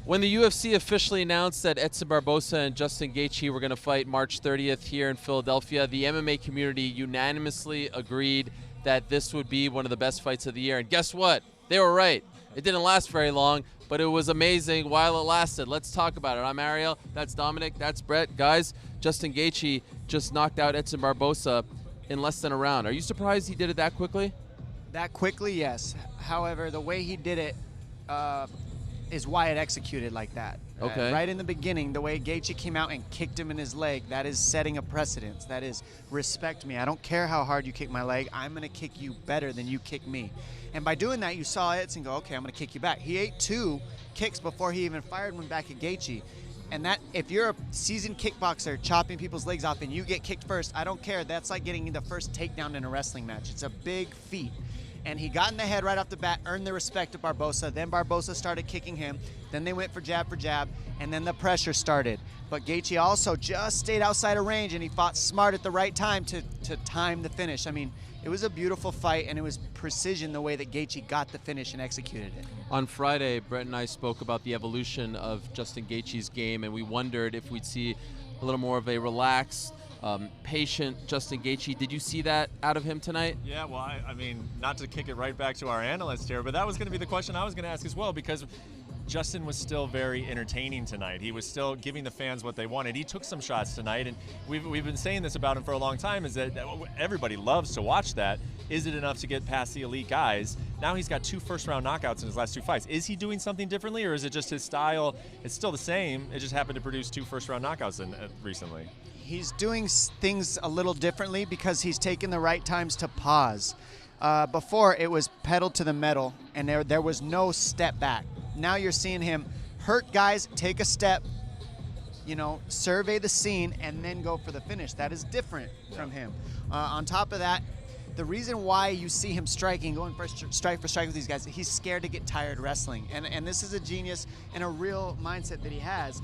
When the UFC officially announced that Edson Barboza and Justin Gaethje were going to fight March 30th here in Philadelphia, the MMA community unanimously agreed that this would be one of the best fights of the year. And guess what? They were right. It didn't last very long, but it was amazing while it lasted. Let's talk about it. I'm Ariel. That's Dominic. That's Brett. Guys, Justin Gaethje just knocked out Edson Barboza in less than a round. Are you surprised he did it that quickly? That quickly, yes. However, the way he did it is why it executed like that. Okay. Right in the beginning, the way Gaethje came out and kicked him in his leg, that is setting a precedence. That is, respect me. I don't care how hard you kick my leg. I'm going to kick you better than you kick me. And by doing that, you saw Edson go, okay, I'm going to kick you back. He ate 2 kicks before he even fired one back at Gaethje. And that, if you're a seasoned kickboxer chopping people's legs off and you get kicked first, I don't care. That's like getting the first takedown in a wrestling match. It's a big feat. And he got in the head right off the bat, earned the respect of Barboza. Then Barboza started kicking him. Then they went for jab, and then the pressure started. But Gaethje also just stayed outside of range, and he fought smart at the right time to time the finish. I mean, it was a beautiful fight, and it was precision the way that Gaethje got the finish and executed it. On Friday, Brett and I spoke about the evolution of Justin Gaethje's game, and we wondered if we'd see a little more of a relaxed, patient Justin Gaethje. Did you see that out of him tonight? Yeah, well, I mean, not to kick it right back to our analyst here, but that was going to be the question I was going to ask as well, because Justin was still very entertaining tonight. He was still giving the fans what they wanted. He took some shots tonight, and we've been saying this about him for a long time, is that everybody loves to watch that. Is it enough to get past the elite guys? Now he's got 2 first-round knockouts in his last 2 fights. Is he doing something differently, or is it just his style? It's still the same. It just happened to produce 2 first-round knockouts recently. He's doing things a little differently because he's taken the right times to pause. Before, it was pedal to the metal, and there was no step back. Now you're seeing him hurt guys, take a step, survey the scene, and then go for the finish. That is different from him. On top of that, the reason why you see him striking, going for strike with these guys, he's scared to get tired wrestling. And this is a genius and a real mindset that he has.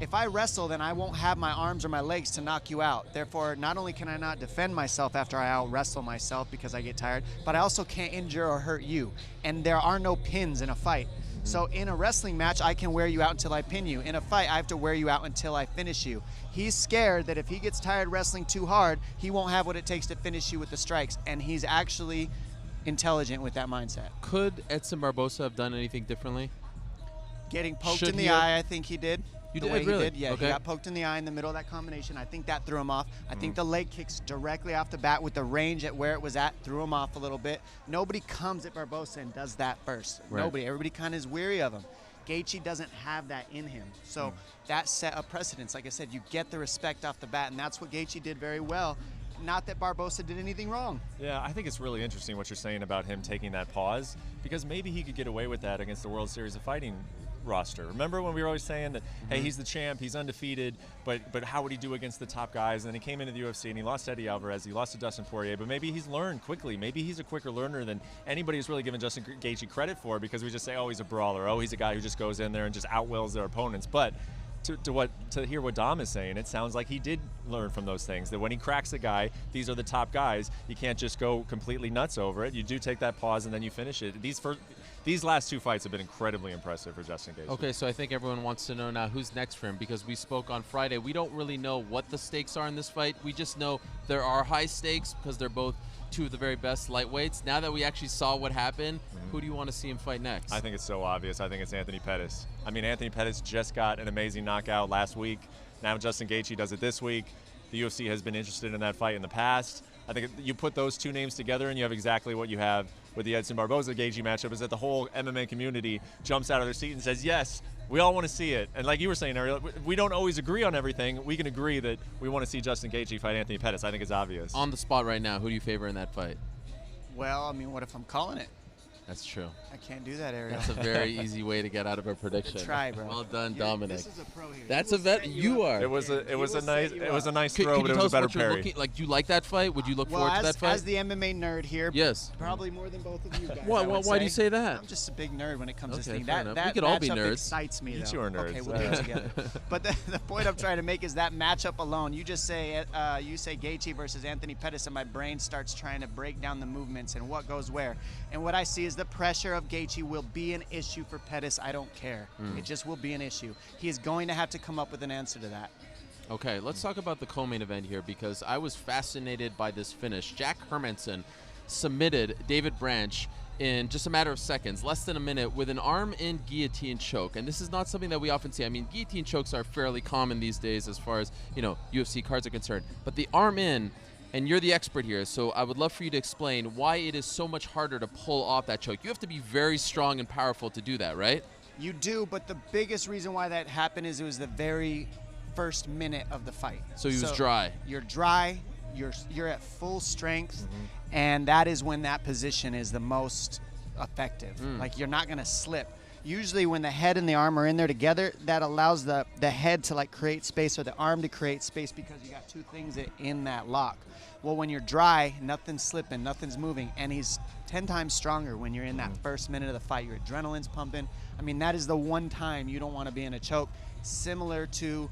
If I wrestle, then I won't have my arms or my legs to knock you out. Therefore, not only can I not defend myself after I out-wrestle myself because I get tired, but I also can't injure or hurt you. And there are no pins in a fight. So in a wrestling match, I can wear you out until I pin you. In a fight, I have to wear you out until I finish you. He's scared that if he gets tired wrestling too hard, he won't have what it takes to finish you with the strikes. And he's actually intelligent with that mindset. Could Edson Barboza have done anything differently? Getting poked in the eye, I think he did. You the did, way really? He did, yeah. Okay. He got poked in the eye in the middle of that combination. I think that threw him off. I think the leg kicks directly off the bat with the range at where it was at threw him off a little bit. Nobody comes at Barboza and does that first. Right. Nobody. Everybody kind of is weary of him. Gaethje doesn't have that in him. So that set a precedence. Like I said, you get the respect off the bat, and that's what Gaethje did very well. Not that Barboza did anything wrong. Yeah, I think it's really interesting what you're saying about him taking that pause, because maybe he could get away with that against the World Series of Fighting roster. Remember when we were always saying that, hey, he's the champ, he's undefeated, but how would he do against the top guys? And then he came into the UFC and he lost to Eddie Alvarez, he lost to Dustin Poirier, but maybe he's learned quickly. Maybe he's a quicker learner than anybody who's really given Justin Gaethje credit for, because we just say, oh, he's a brawler, oh, he's a guy who just goes in there and just outwills their opponents. But to hear what Dom is saying, it sounds like he did learn from those things, that when he cracks a guy, these are the top guys, you can't just go completely nuts over it. You do take that pause and then you finish it. These last 2 fights have been incredibly impressive for Justin Gaethje. Okay, so I think everyone wants to know now who's next for him, because we spoke on Friday. We don't really know what the stakes are in this fight. We just know there are high stakes because they're both 2 of the very best lightweights. Now that we actually saw what happened, who do you want to see him fight next? I think it's so obvious. I think it's Anthony Pettis. I mean, Anthony Pettis just got an amazing knockout last week. Now Justin Gaethje does it this week. The UFC has been interested in that fight in the past. I think you put those 2 names together and you have exactly what you have with the Edson Barboza Gaethje matchup, is that the whole MMA community jumps out of their seat and says, yes, we all want to see it. And like you were saying, Ariel, we don't always agree on everything. We can agree that we want to see Justin Gaethje fight Anthony Pettis. I think it's obvious. On the spot right now, who do you favor in that fight? Well, I mean, what if I'm calling it? That's true. I can't do that, Ariel. That's a very easy way to get out of a prediction. Try, bro. Well done, Dominic. This is a pro here. That's a vet. You are. It was a nice Could throw, you but it tell was a us better what you're parry. looking like? Do you like that fight? Would you look forward to that fight? As the MMA nerd here, yes. Probably more than both of you guys. Why do you say that? I'm just a big nerd when it comes to Okay, this fair thing. enough. That We could all be matchup nerds. excites me, You though. two are nerds. Okay, we'll do it together. But the point I'm trying to make is that matchup alone. You just say Gaethje versus Anthony Pettis, and my brain starts trying to break down the movements and what goes where. And what I see is the pressure of Gaethje will be an issue for Pettis, I don't care. It just will be an issue. He is going to have to come up with an answer to that. Okay, let's talk about the co-main event here because I was fascinated by this finish. Jack Hermansson submitted David Branch in just a matter of seconds, less than a minute, with an arm-in guillotine choke. And this is not something that we often see. I mean, guillotine chokes are fairly common these days as far as, UFC cards are concerned. But the arm-in, and you're the expert here, so I would love for you to explain why it is so much harder to pull off that choke. You have to be very strong and powerful to do that, right? You do, but the biggest reason why that happened is it was the very first minute of the fight. So he was dry. You're dry, you're at full strength, and that is when that position is the most effective. Like, you're not going to slip. Usually when the head and the arm are in there together, that allows the head to like create space or the arm to create space because you got two things in that lock. Well, when you're dry, nothing's slipping, nothing's moving, and he's 10 times stronger when you're in that first minute of the fight. Your adrenaline's pumping. I mean, that is the one time you don't want to be in a choke, similar to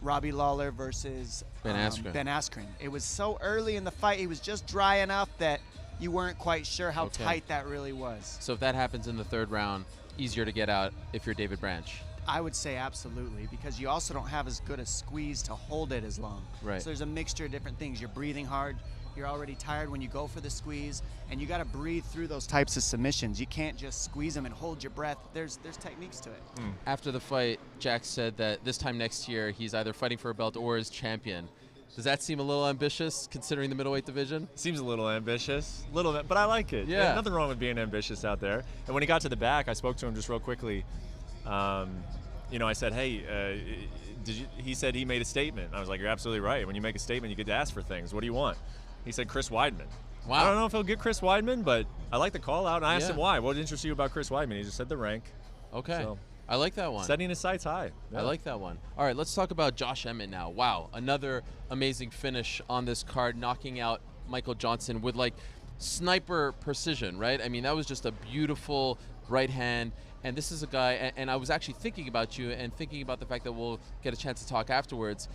Robbie Lawler versus Ben Askren. It was so early in the fight, he was just dry enough that you weren't quite sure how tight that really was. So if that happens in the third round, easier to get out if you're David Branch. I would say absolutely, because you also don't have as good a squeeze to hold it as long. Right. So there's a mixture of different things. You're breathing hard. You're already tired when you go for the squeeze, and you got to breathe through those types of submissions. You can't just squeeze them and hold your breath. There's techniques to it. After the fight, Jack said that this time next year he's either fighting for a belt or is champion. Does that seem a little ambitious considering the middleweight division? Seems a little ambitious, a little bit, but I like it. Yeah. Nothing wrong with being ambitious out there. And when he got to the back, I spoke to him just real quickly. I said, hey, he said he made a statement. I was like, you're absolutely right. When you make a statement, you get to ask for things. What do you want? He said Chris Weidman. Wow. I don't know if he'll get Chris Weidman, but I like the call out. And I asked him why. What interests you about Chris Weidman? He just said the rank. Okay. So, I like that one. setting his sights high. Yeah. I like that one. All right, let's talk about Josh Emmett now. Wow, another amazing finish on this card, knocking out Michael Johnson with like sniper precision, right? I mean, that was just a beautiful right hand. And this is a guy, and I was actually thinking about you and thinking about the fact that we'll get a chance to talk afterwards.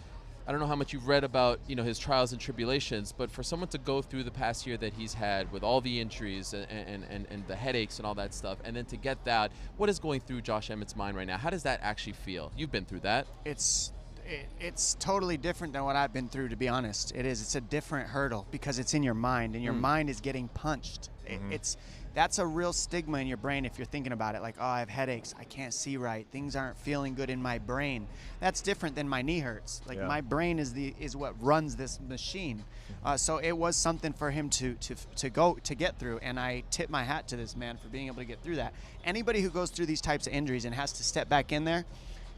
I don't know how much you've read about, his trials and tribulations, but for someone to go through the past year that he's had with all the injuries and the headaches and all that stuff, and then to get that, what is going through Josh Emmett's mind right now? How does that actually feel? You've been through that. It's totally different than what I've been through, to be honest. It's a different hurdle because it's in your mind, and your mind is getting punched. That's a real stigma in your brain if you're thinking about it, like, oh, I have headaches, I can't see right, things aren't feeling good in my brain. That's different than my knee hurts. Like, my brain is what runs this machine. So it was something for him to get through, and I tip my hat to this man for being able to get through that. Anybody who goes through these types of injuries and has to step back in there,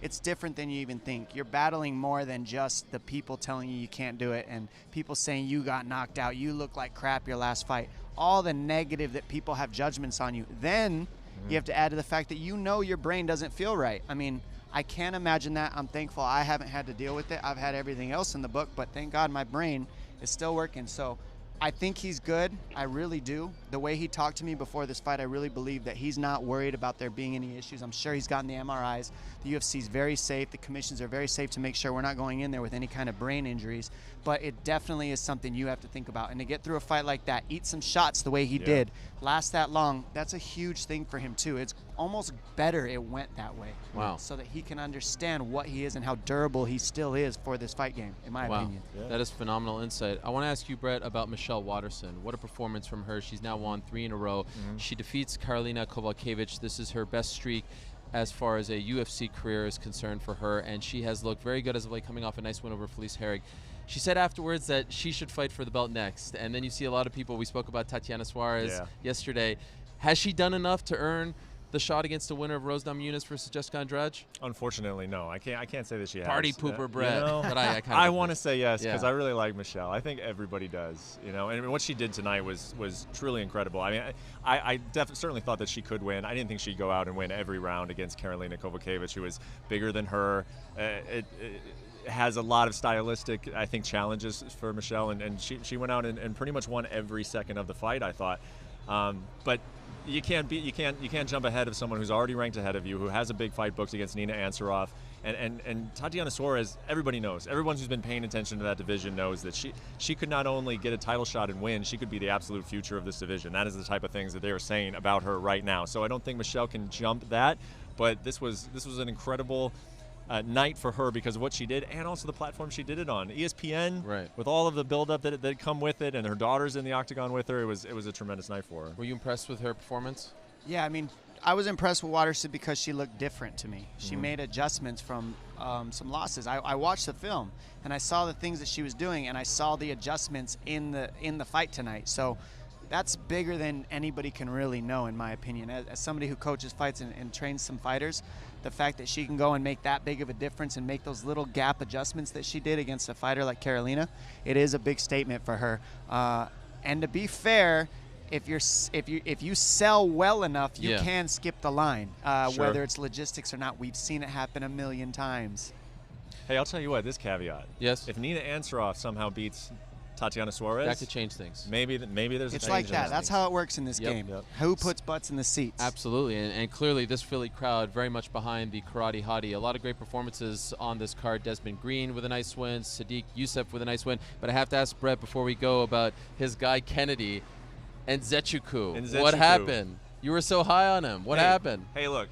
it's different than you even think. You're battling more than just the people telling you can't do it and people saying you got knocked out, you look like crap your last fight. All the negative that people have judgments on you. Then you have to add to the fact that your brain doesn't feel right. I mean, I can't imagine that. I'm thankful I haven't had to deal with it. I've had everything else in the book, but thank God my brain is still working. So I think he's good. I really do. The way he talked to me before this fight, I really believe that he's not worried about there being any issues. I'm sure he's gotten the MRIs. The UFC is very safe. The commissions are very safe to make sure we're not going in there with any kind of brain injuries. But it definitely is something you have to think about. And to get through a fight like that, eat some shots the way he did, last that long, that's a huge thing for him too. It's almost better it went that way. Wow. So that he can understand what he is and how durable he still is for this fight game, in my opinion. Yeah. That is phenomenal insight. I want to ask you, Brett, about Michelle Waterson. What a performance from her. She's now won 3 in a row. She defeats Karolina Kowalkiewicz. This is her best streak as far as a UFC career is concerned for her, and she has looked very good as of late, coming off a nice win over Felice Herrig. She said afterwards that she should fight for the belt next, and then you see a lot of people. We spoke about Tatyana Suarez yesterday. Has she done enough to earn the shot against the winner of Rose Namajunas versus Jessica Andrade? Unfortunately, no. I can't say that she has. Party pooper, Brett. But I want to say yes because I really like Michelle. I think everybody does. And what she did tonight was truly incredible. I mean, I certainly thought that she could win. I didn't think she'd go out and win every round against Karolina Kowalkiewicz, who was bigger than her. It has a lot of stylistic, I think, challenges for Michelle, and she went out and pretty much won every second of the fight, I thought. But you can't jump ahead of someone who's already ranked ahead of you, who has a big fight booked against Nina Ansaroff. And Tatyana Suarez, everybody knows. Everyone who's been paying attention to that division knows that she could not only get a title shot and win, she could be the absolute future of this division. That is the type of things that they are saying about her right now. So I don't think Michelle can jump that, but this was an incredible night for her because of what she did and also the platform she did it on. ESPN, right, with all of the build-up that had come with it, and her daughter's in the octagon with her. It was a tremendous night for her. Were you impressed with her performance? Yeah, I mean, I was impressed with Waterson because she looked different to me. She made adjustments from some losses. I watched the film and I saw the things that she was doing, and I saw the adjustments in the fight tonight. So that's bigger than anybody can really know, in my opinion. As somebody who coaches fights and trains some fighters, the fact that she can go and make that big of a difference and make those little gap adjustments that she did against a fighter like Karolina, it is a big statement for her. And to be fair, if you sell well enough, you can skip the line, Sure. whether it's logistics or not. We've seen it happen a million times. Hey, I'll tell you what, this caveat. Yes. If Nina Ansaroff somehow beats Tatyana Suarez, that could change things. Maybe there's a It's change like in that. those That's things. how it works in this Yep. game. Yep. Who puts butts in the seats? Absolutely, and clearly this Philly crowd very much behind the karate hottie. A lot of great performances on this card. Desmond Green with a nice win, Sadiq Youssef with a nice win. But I have to ask Brett before we go about his guy Kennedy and Zetchuku. What happened? You were so high on him. What happened? Hey, look,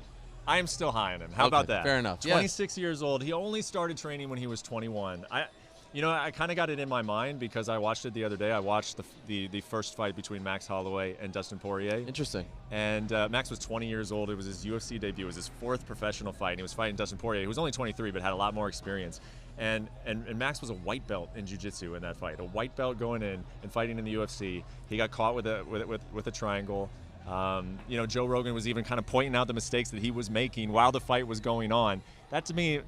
I am still high on him. How about that? Fair enough. 26 years old. He only started training when he was 21. I kind of got it in my mind because I watched it the other day. I watched the first fight between Max Holloway and Dustin Poirier. Interesting. And Max was 20 years old. It was his UFC debut. It was his 4th professional fight. And he was fighting Dustin Poirier, who was only 23 but had a lot more experience. And Max was a white belt in jiu-jitsu in that fight. A white belt going in and fighting in the UFC. He got caught with a triangle. Joe Rogan was even kind of pointing out the mistakes that he was making while the fight was going on. That to me,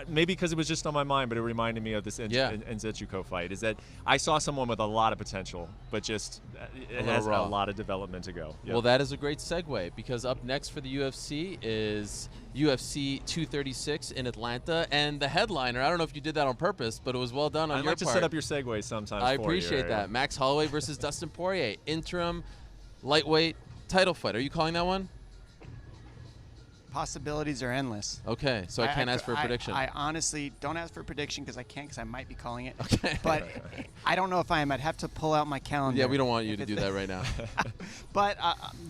maybe because it was just on my mind, but it reminded me of this Nzetchuko fight, is that I saw someone with a lot of potential, but just it has a lot of development to go. Yep. Well, that is a great segue, because up next for the UFC is UFC 236 in Atlanta, and the headliner, I don't know if you did that on purpose, but it was well done on your part. I'd like to set up your segues sometimes. I appreciate that. Max Holloway versus Dustin Poirier, interim lightweight title fight. Are you calling that one? Possibilities are endless. Okay, so I can't ask for a prediction. I honestly don't ask for a prediction because I can't, because I might be calling it. Okay. But I don't know if I am. I'd have to pull out my calendar. Yeah, we don't want you to do that right now. But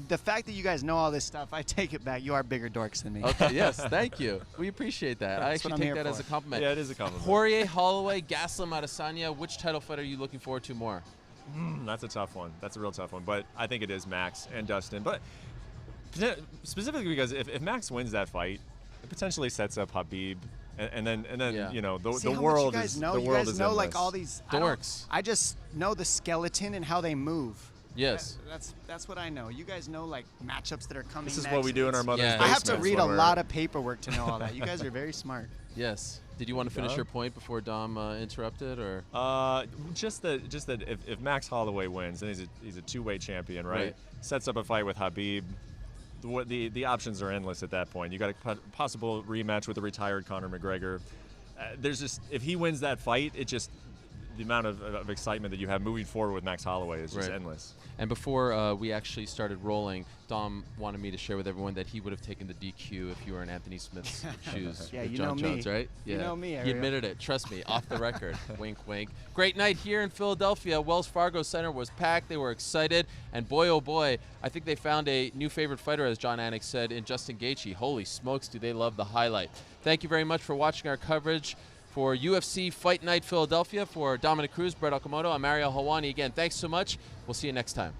the fact that you guys know all this stuff, I take it back. You are bigger dorks than me. Okay, yes, thank you. We appreciate that. I actually take that as a compliment. Yeah, it is a compliment. Poirier, Holloway, Gaslam, Adesanya, which title fight are you looking forward to more? That's a tough one. That's a real tough one. But I think it is Max and Dustin. But specifically because if Max wins that fight, it potentially sets up Khabib, and then the world is the world is endless. You guys know like all these dorks. I just know the skeleton and how they move. Yes. That's what I know. You guys know like matchups that are coming. This is next. what we do in our mother's Yeah. I have to basements read when a we're- lot of paperwork to know all that. You guys are very smart. Yes. Did you want to finish your point before Dom interrupted, or? Just that if Max Holloway wins, then he's a two-weight champion, right? Sets up a fight with Khabib. The options are endless at that point. You got a possible rematch with the retired Conor McGregor. If he wins that fight, the amount of excitement that you have moving forward with Max Holloway is just endless. And before we actually started rolling, Dom wanted me to share with everyone that he would have taken the DQ if you were in Anthony Smith's shoes. Yeah, with you John know Jones, me. right? Yeah. You know me, He Ariel. admitted it. Trust me, off the record. Wink, wink. Great night here in Philadelphia. Wells Fargo Center was packed. They were excited. And boy, oh boy, I think they found a new favorite fighter, as John Anik said, in Justin Gaethje. Holy smokes, do they love the highlight. Thank you very much for watching our coverage for UFC Fight Night Philadelphia. For Dominick Cruz, Brett Okamoto, I'm Ariel Helwani. Again, thanks so much. We'll see you next time.